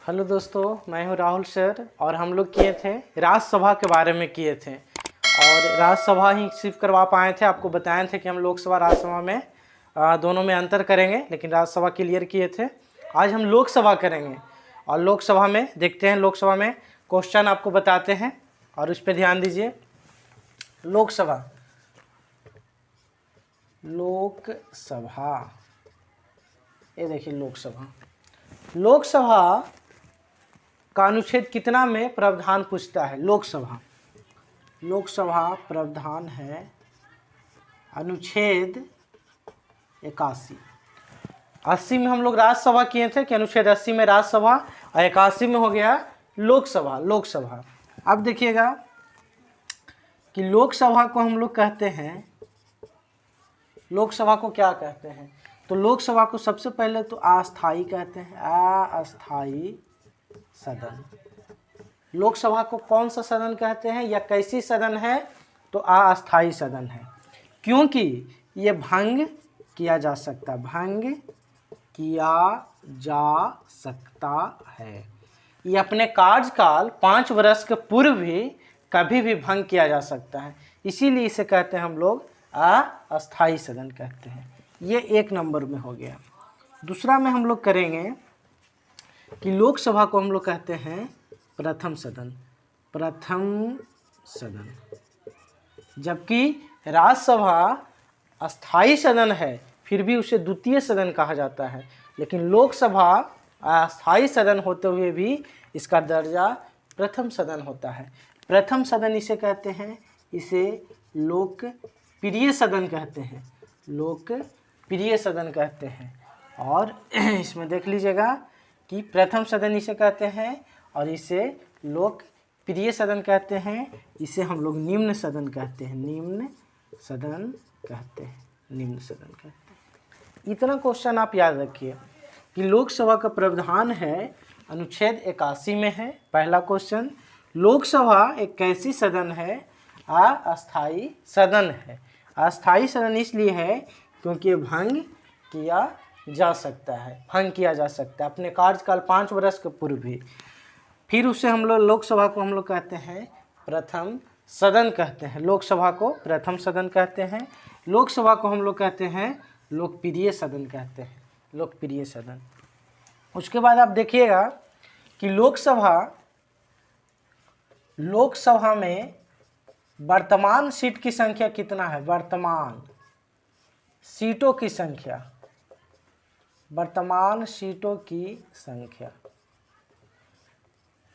Hello दोस्तों, मैं हूं राहुल सर और हम लोग किए थे राज्यसभा के बारे में किए थे और राज्यसभा ही सिर्फ करवा पाए थे। आपको बताए थे कि हम लोकसभा राज्यसभा में दोनों में अंतर करेंगे, लेकिन राज्यसभा क्लियर किए थे। आज हम लोकसभा करेंगे और लोकसभा में देखते हैं, लोकसभा में क्वेश्चन आपको बताते हैं और उस पर ध्यान दीजिए। लोकसभा ये देखिए लोकसभा का अनुच्छेद कितना में प्रावधान पूछता है। लोकसभा प्रावधान है अनुच्छेद 81। 80 में हम लोग राज्यसभा किए थे कि अनुच्छेद 80 में राज्यसभा और 81 में हो गया लोकसभा। अब देखिएगा कि लोकसभा को हम लोग कहते हैं, लोकसभा को क्या कहते हैं। तो लोकसभा को सबसे पहले तो अस्थाई कहते हैं, अस्थाई सदन। लोकसभा को कौन सा सदन कहते हैं या कैसी सदन है? तो अस्थाई सदन है, क्योंकि ये भंग किया जा सकता है। ये अपने कार्यकाल 5 वर्ष के पूर्व भी कभी भी भंग किया जा सकता है, इसीलिए इसे कहते हैं हम लोग अस्थाई सदन कहते हैं। ये 1 नंबर में हो गया। दूसरा में हम लोग करेंगे कि लोकसभा को हम लोग कहते हैं प्रथम सदन, जबकि राज्यसभा अस्थाई सदन है, फिर भी उसे द्वितीय सदन कहा जाता है। लेकिन लोकसभा अस्थाई सदन होते हुए भी इसका दर्जा प्रथम सदन होता है। प्रथम सदन इसे कहते हैं, इसे लोकप्रिय सदन कहते हैं। और इसमें देख लीजिएगा कि प्रथम सदन इसे कहते हैं और इसे लोकप्रिय सदन कहते हैं। इसे हम लोग निम्न सदन कहते हैं। इतना क्वेश्चन आप याद रखिए कि लोकसभा का प्रावधान है अनुच्छेद 81 में है। पहला क्वेश्चन, लोकसभा एक कैसी सदन है? अस्थाई सदन है। अस्थाई सदन इसलिए है क्योंकि ये भंग किया जा सकता है अपने कार्यकाल 5 वर्ष के पूर्व भी। फिर उसे हम लोग लोकसभा को हम लोग कहते हैं प्रथम सदन कहते हैं। लोकसभा को प्रथम सदन कहते हैं। लोकसभा को हम लोग कहते हैं लोकप्रिय सदन। उसके बाद आप देखिएगा कि लोकसभा में वर्तमान सीट की संख्या कितना है? वर्तमान सीटों की संख्या।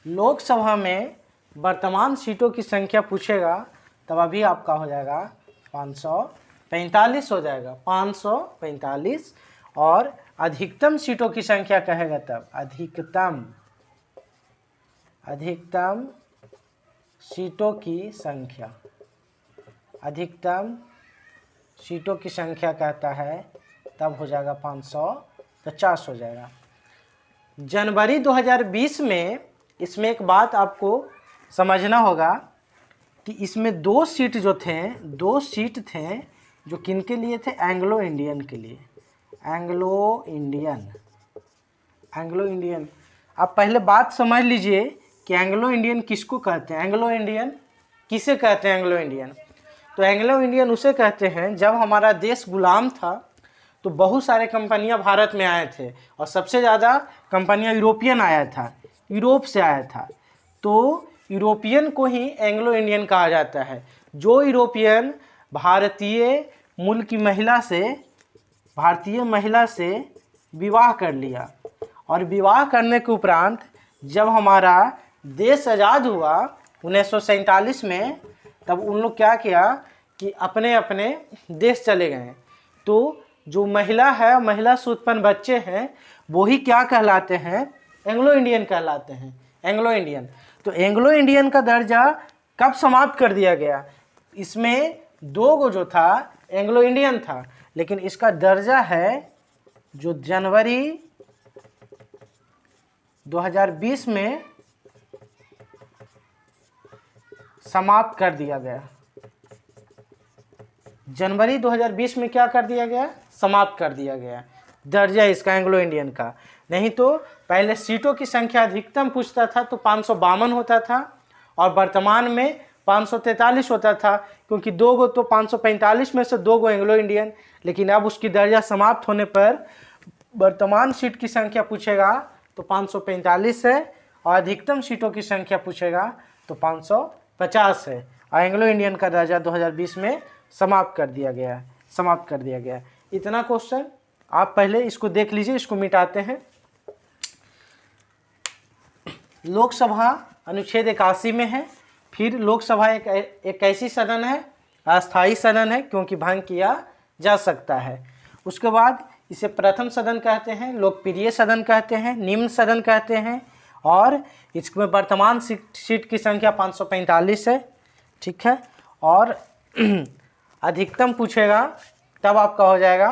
लोकसभा में वर्तमान सीटों की संख्या पूछेगा तब अभी आपका हो जाएगा 545 हो जाएगा, 545। और अधिकतम सीटों की संख्या कहेगा तब अधिकतम सीटों की संख्या कहता है तब हो जाएगा 550 हो जाएगा। जनवरी 2020 में इसमें एक बात आपको समझना होगा कि इसमें 2 सीट थे जो किनके लिए थे? Anglo Indian. आप पहले बात समझ लीजिए कि एंग्लो इंडियन किसको कहते हैं। किसे कहते हैं एंग्लो इंडियन? तो एंग्लो इंडियन उसे कहते हैं जब हमारा देश गुलाम था तो बहुत सारे कंपनियां भारत में आए थे और सबसे ज़्यादा कंपनियां यूरोप से आया था। तो यूरोपियन को ही एंग्लो इंडियन कहा जाता है। जो यूरोपियन भारतीय महिला से विवाह कर लिया और विवाह करने के उपरांत जब हमारा देश आज़ाद हुआ 1947 में, तब उन लोग क्या किया कि अपने अपने देश चले गए। तो जो महिला है, महिला से उत्पन्न बच्चे हैं, वो ही क्या कहलाते हैं? एंग्लो इंडियन कहलाते हैं। तो एंग्लो इंडियन का दर्जा कब समाप्त कर दिया गया? इसमें 2 जो था एंग्लो इंडियन था, लेकिन इसका दर्जा है जो जनवरी 2020 में समाप्त कर दिया गया। जनवरी 2020 में क्या कर दिया गया? समाप्त कर दिया गया। दर्जा इसका एंग्लो इंडियन का। नहीं तो पहले सीटों की संख्या अधिकतम पूछता था तो 552 होता था और वर्तमान में 543 होता था, क्योंकि 2 गो तो 545 में से 2 गो एंग्लो इंडियन। लेकिन अब उसकी दर्जा समाप्त होने पर वर्तमान सीट की संख्या पूछेगा तो 545 है और अधिकतम सीटों की संख्या पूछेगा तो 550 है और एंग्लो इंडियन का दर्जा 2020 में समाप्त कर दिया गया। इतना क्वेश्चन आप पहले इसको देख लीजिए, इसको मिटाते हैं। लोकसभा अनुच्छेद 81 में है। फिर लोकसभा एक ऐसी सदन है, अस्थायी सदन है, क्योंकि भंग किया जा सकता है। उसके बाद इसे प्रथम सदन कहते हैं, लोकप्रिय सदन कहते हैं, निम्न सदन कहते हैं और इसमें वर्तमान सीट की संख्या 545 है, ठीक है। और अधिकतम पूछेगा तब आपका हो जाएगा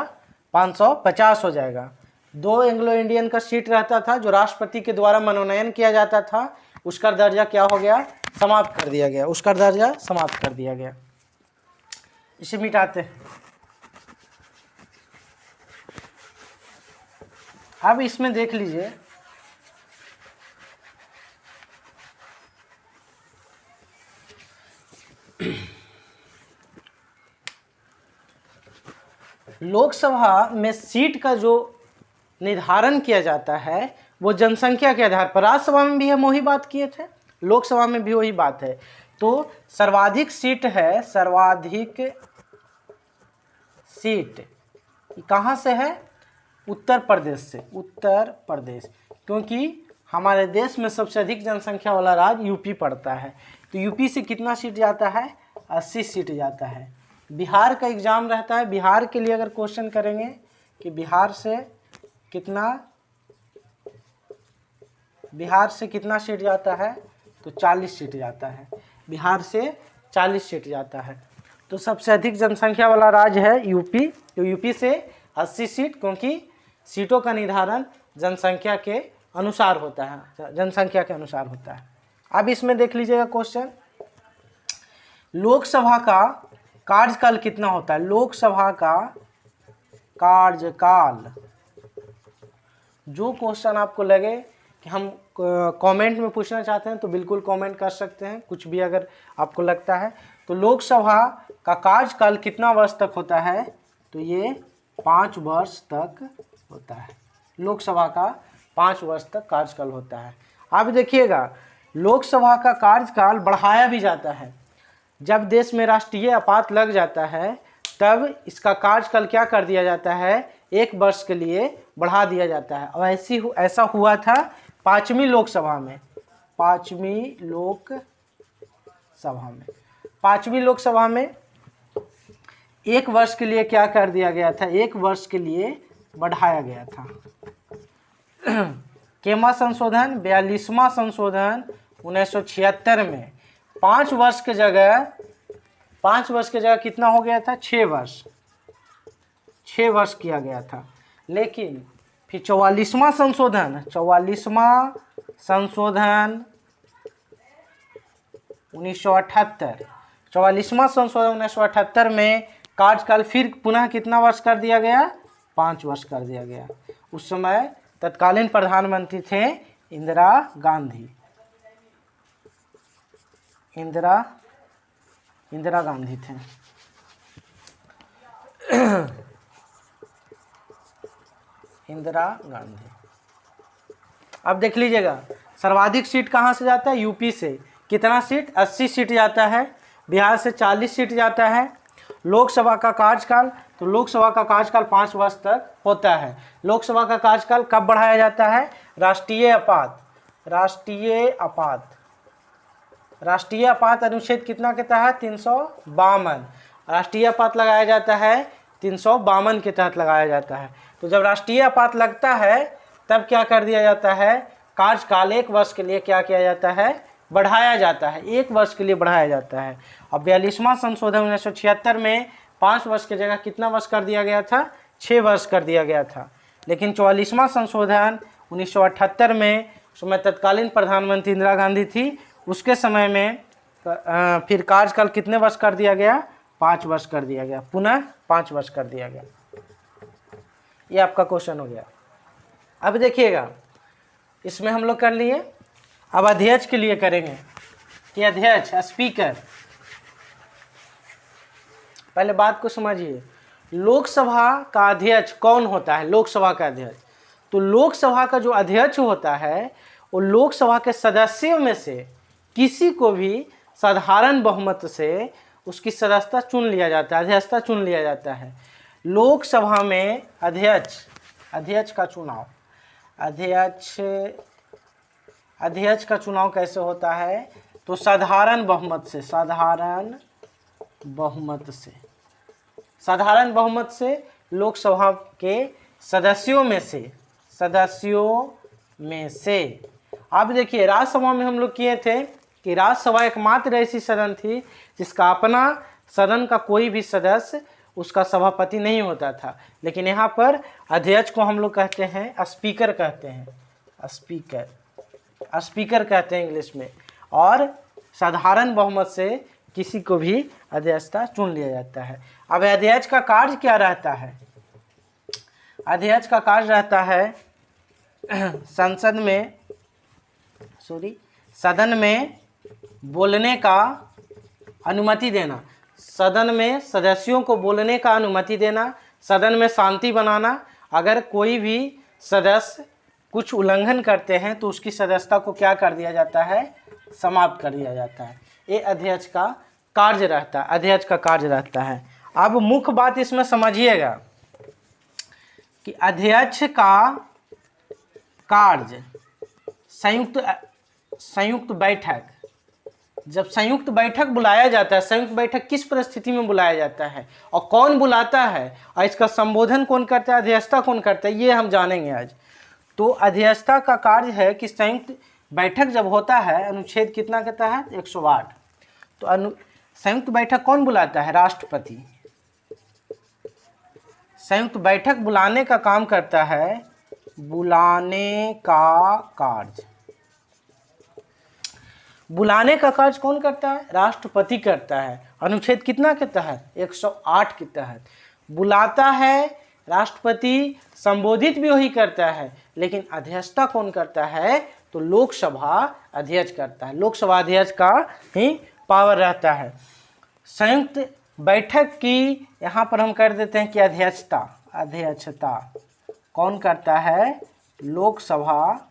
550 हो जाएगा। 2 एंग्लो इंडियन का सीट रहता था जो राष्ट्रपति के द्वारा मनोनयन किया जाता था, उसका दर्जा क्या हो गया, समाप्त कर दिया गया, उसका दर्जा समाप्त कर दिया गया। इसे मिटाते हैं। अब इसमें देख लीजिए, लोकसभा में सीट का जो निर्धारण किया जाता है वो जनसंख्या के आधार पर, राज्यसभा में भी हम वही बात किए थे, लोकसभा में भी वही बात है। तो सर्वाधिक सीट है, सर्वाधिक सीट कहाँ से है, उत्तर प्रदेश से, उत्तर प्रदेश, क्योंकि हमारे देश में सबसे अधिक जनसंख्या वाला राज्य यूपी पड़ता है। तो यूपी से कितना सीट जाता है, 80 सीट जाता है। बिहार का एग्ज़ाम रहता है, बिहार के लिए अगर क्वेश्चन करेंगे कि बिहार से कितना सीट जाता है, तो 40 सीट जाता है, बिहार से 40 सीट जाता है। तो सबसे अधिक जनसंख्या वाला राज्य है यूपी, तो यूपी से 80 सीट, क्योंकि सीटों का निर्धारण जनसंख्या के अनुसार होता है, अब इसमें देख लीजिएगा क्वेश्चन, लोकसभा का कार्यकाल कितना होता है, लोकसभा का कार्यकाल। जो क्वेश्चन आपको लगे कि हम कमेंट में पूछना चाहते हैं तो बिल्कुल कमेंट कर सकते हैं, कुछ भी अगर आपको लगता है। तो लोकसभा का कार्यकाल कितना वर्ष तक होता है, तो ये 5 वर्ष तक होता है। लोकसभा का 5 वर्ष तक कार्यकाल होता है। अब देखिएगा, लोकसभा का कार्यकाल बढ़ाया भी जाता है। जब देश में राष्ट्रीय आपात लग जाता है तब इसका कार्यकाल क्या कर दिया जाता है, 1 वर्ष के लिए बढ़ा दिया जाता है। और ऐसा हुआ था 5वीं लोकसभा में, 5वीं लोकसभा में 1 वर्ष के लिए क्या कर दिया गया था, 1 वर्ष के लिए बढ़ाया गया था। केमा संशोधन, 42वां संशोधन 1976 में 5 वर्ष के जगह कितना हो गया था, 6 वर्ष किया गया था। लेकिन फिर 44वां संशोधन 1978, 44वां संशोधन 1978 में कार्यकाल फिर पुनः कितना वर्ष कर दिया गया, 5 वर्ष कर दिया गया। उस समय तत्कालीन प्रधानमंत्री थे इंदिरा गांधी थे। इंदिरा गांधी। अब देख लीजिएगा, सर्वाधिक सीट कहाँ से जाता है, यूपी से। कितना सीट, 80 सीट जाता है। बिहार से 40 सीट जाता है। लोकसभा का कार्यकाल, तो लोकसभा का कार्यकाल 5 वर्ष तक होता है। लोकसभा का कार्यकाल कब बढ़ाया जाता है, राष्ट्रीय आपात अनुच्छेद कितना के तहत, 352। राष्ट्रीय आपात लगाया जाता है 352 के तहत लगाया जाता है। तो जब राष्ट्रीय आपात लगता है तब क्या कर दिया जाता है, कार्यकाल 1 वर्ष के लिए क्या किया जाता है, बढ़ाया जाता है, 1 वर्ष के लिए बढ़ाया जाता है। अब 42वां संशोधन 1976 में 5 वर्ष की जगह कितना वर्ष कर दिया गया था, 6 वर्ष कर दिया गया था। लेकिन 44वां संशोधन 1978 में, उसमें तत्कालीन प्रधानमंत्री इंदिरा गांधी थी, उसके समय में फिर कार्यकाल कितने वर्ष कर दिया गया, 5 वर्ष कर दिया गया, पुनः 5 वर्ष कर दिया गया। ये आपका क्वेश्चन हो गया। अब देखिएगा, इसमें हम लोग कर लिए। अब अध्यक्ष के लिए करेंगे कि अध्यक्ष स्पीकर, पहले बात को समझिए, लोकसभा का अध्यक्ष कौन होता है? लोकसभा का अध्यक्ष, तो लोकसभा का जो अध्यक्ष होता है वो लोकसभा के सदस्यों में से किसी को भी साधारण बहुमत से उसकी सदस्यता चुन लिया जाता है, अध्यक्षता चुन लिया जाता है। लोकसभा में अध्यक्ष का चुनाव, अध्यक्ष का चुनाव कैसे होता है? तो साधारण बहुमत से लोकसभा के सदस्यों में से अब देखिए, राज्यसभा में हम लोग किए थे कि राज्यसभा एकमात्र ऐसी सदन थी जिसका अपना सदन का कोई भी सदस्य उसका सभापति नहीं होता था, लेकिन यहाँ पर अध्यक्ष को हम लोग कहते हैं स्पीकर कहते हैं, स्पीकर कहते हैं इंग्लिश में, और साधारण बहुमत से किसी को भी अध्यक्षता चुन लिया जाता है। अब अध्यक्ष का कार्य क्या रहता है? अध्यक्ष का कार्य रहता है सदन में बोलने का अनुमति देना, सदन में सदस्यों को बोलने का अनुमति देना, सदन में शांति बनाना। अगर कोई भी सदस्य कुछ उल्लंघन करते हैं तो उसकी सदस्यता को क्या कर दिया जाता है? समाप्त कर दिया जाता है। ये अध्यक्ष का कार्य रहता है। अब मुख्य बात इसमें समझिएगा कि अध्यक्ष का कार्य संयुक्त बैठक, जब संयुक्त बैठक बुलाया जाता है, संयुक्त बैठक किस परिस्थिति में बुलाया जाता है और कौन बुलाता है और इसका संबोधन कौन करता है, अध्यक्षता कौन करता है, ये हम जानेंगे आज। तो अध्यक्षता का कार्य है कि संयुक्त बैठक जब होता है, अनुच्छेद कितना के तहत? 108। तो संयुक्त बैठक कौन बुलाता है? राष्ट्रपति। संयुक्त बैठक बुलाने का काम करता है, बुलाने का कार्य कौन करता है? राष्ट्रपति करता है। अनुच्छेद कितना के तहत? 108 के तहत बुलाता है राष्ट्रपति, संबोधित भी वही करता है, लेकिन अध्यक्षता कौन करता है? तो लोकसभा अध्यक्ष करता है। लोकसभा अध्यक्ष का ही पावर रहता है। संयुक्त बैठक की यहाँ पर हम कर देते हैं कि अध्यक्षता कौन करता है? लोकसभा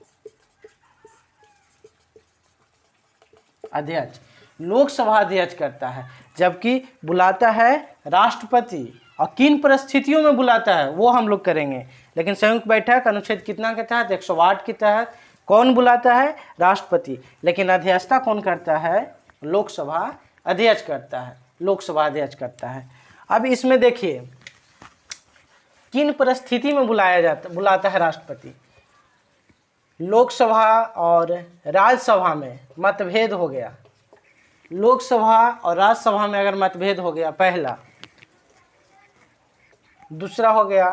अध्यक्ष करता है, जबकि बुलाता है राष्ट्रपति। और किन परिस्थितियों में बुलाता है वो हम लोग करेंगे, लेकिन संयुक्त बैठक अनुच्छेद कितना के तहत? 108 के तहत कौन बुलाता है? राष्ट्रपति। लेकिन अध्यक्षता कौन करता है? लोकसभा अध्यक्ष करता है। अब इसमें देखिए किन परिस्थिति में बुलाता है राष्ट्रपति। लोकसभा और राज्यसभा में मतभेद हो गया, लोकसभा और राज्यसभा में अगर मतभेद हो गया, पहला। दूसरा हो गया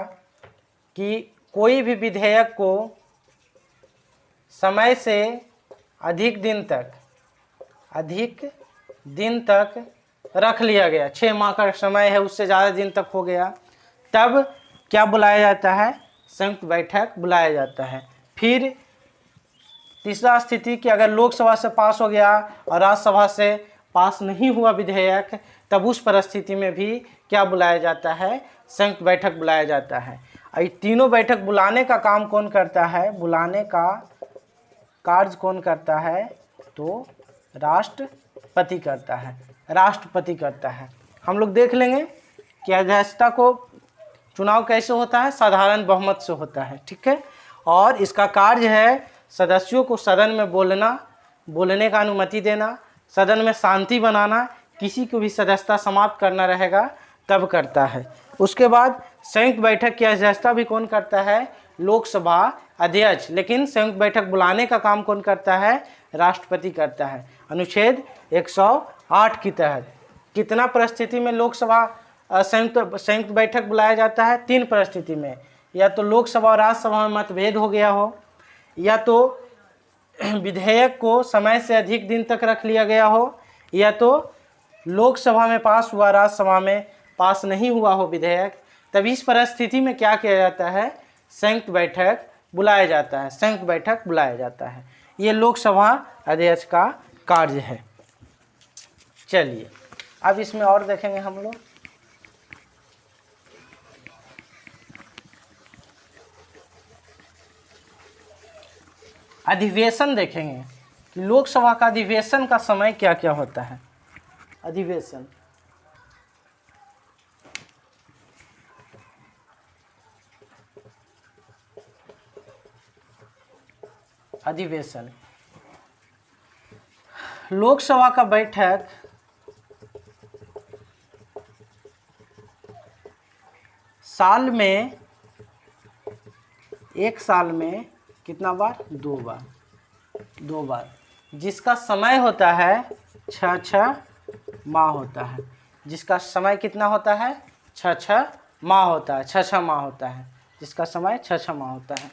कि कोई भी विधेयक को समय से अधिक दिन तक रख लिया गया, 6 माह का समय है, उससे ज़्यादा दिन तक हो गया, तब क्या बुलाया जाता है? संयुक्त बैठक बुलाया जाता है। फिर तीसरा स्थिति कि अगर लोकसभा से पास हो गया और राज्यसभा से पास नहीं हुआ विधेयक, तब उस परिस्थिति में भी क्या बुलाया जाता है? संयुक्त बैठक बुलाया जाता है। और तीनों बैठक बुलाने का काम कौन करता है? बुलाने का कार्य कौन करता है? तो राष्ट्रपति करता है। हम लोग देख लेंगे कि अध्यक्षता को चुनाव कैसे होता है? साधारण बहुमत से होता है, ठीक है। और इसका कार्य है सदस्यों को सदन में बोलने का अनुमति देना, सदन में शांति बनाना, किसी को भी सदस्यता समाप्त करना रहेगा तब करता है। उसके बाद संयुक्त बैठक की अध्यक्षता भी कौन करता है? लोकसभा अध्यक्ष। लेकिन संयुक्त बैठक बुलाने का काम कौन करता है? राष्ट्रपति करता है। अनुच्छेद 108 के तहत कितना परिस्थिति में लोकसभा संयुक्त बैठक बुलाया जाता है? 3 परिस्थिति में, या तो लोकसभा और राज्यसभा में मतभेद हो गया हो, या तो विधेयक को समय से अधिक दिन तक रख लिया गया हो, या तो लोकसभा में पास हुआ, राज्यसभा में पास नहीं हुआ हो विधेयक, तब इस परिस्थिति में क्या किया जाता है, संयुक्त बैठक बुलाया जाता है, संयुक्त बैठक बुलाया जाता है। ये लोकसभा अध्यक्ष का कार्य है। चलिए अब इसमें और देखेंगे हम लोग। अधिवेशन देखेंगे कि लोकसभा का अधिवेशन का समय क्या क्या होता है। अधिवेशन, अधिवेशन लोकसभा का बैठक साल में, एक साल में कितना बार, 2 बार, 2 बार, जिसका समय होता है 6 माह होता है, जिसका समय कितना होता है, 6 माह होता है, 6 माह होता है, जिसका समय 6 माह होता है।